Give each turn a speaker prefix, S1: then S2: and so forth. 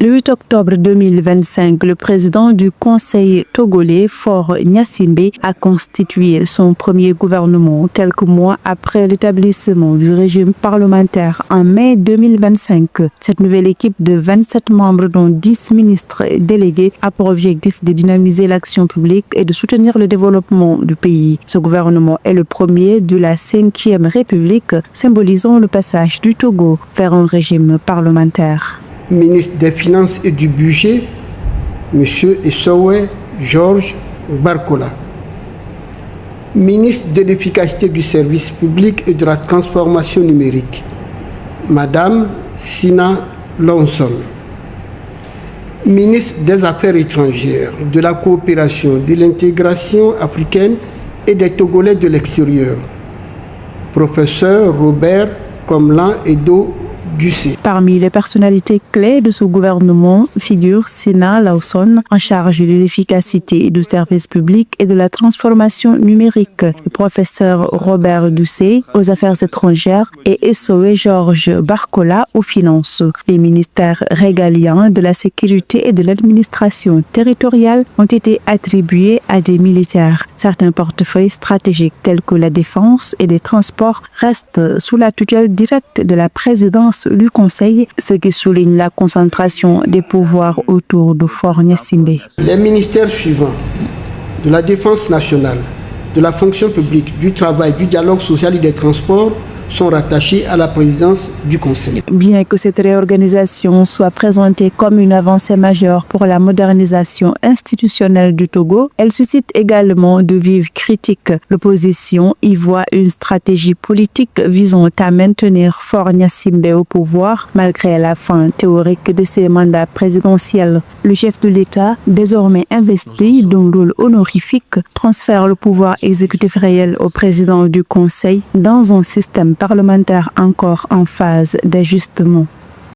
S1: Le 8 octobre 2025, le président du Conseil togolais, Faure Gnassingbé, a constitué son premier gouvernement quelques mois après l'établissement du régime parlementaire en mai 2025. Cette nouvelle équipe de 27 membres, dont 10 ministres délégués, a pour objectif de dynamiser l'action publique et de soutenir le développement du pays. Ce gouvernement est le premier de la 5e République, symbolisant le passage du Togo vers un régime parlementaire.
S2: Ministre des Finances et du Budget, M. Essowe Georges Barkola. Ministre de l'Efficacité du Service public et de la Transformation numérique, Madame Sina Lonson. Ministre des Affaires étrangères, de la Coopération, de l'Intégration africaine et des Togolais de l'extérieur, Professeur Robert Komlan Edo Ducé.
S1: Parmi les personnalités clés de ce gouvernement figure Sina Lawson, en charge de l'efficacité du service public et de la transformation numérique, le professeur Robert Ducé aux affaires étrangères et Essowe Georges Barkola aux finances. Les ministères régaliens de la sécurité et de l'administration territoriale ont été attribués à des militaires. Certains portefeuilles stratégiques tels que la défense et les transports restent sous la tutelle directe de la présidence du Conseil, ce qui souligne la concentration des pouvoirs autour de Faure Gnassingbé.
S2: Les ministères suivants, de la Défense nationale, de la fonction publique, du travail, du dialogue social et des transports, sont rattachés à la présidence du Conseil.
S1: Bien que cette réorganisation soit présentée comme une avancée majeure pour la modernisation institutionnelle du Togo, elle suscite également de vives critiques. L'opposition y voit une stratégie politique visant à maintenir Faure Gnassingbé au pouvoir malgré la fin théorique de ses mandats présidentiels. Le chef de l'État, désormais investi d'un rôle honorifique, transfère le pouvoir exécutif réel au président du Conseil dans un système parlementaire encore en phase d'ajustement.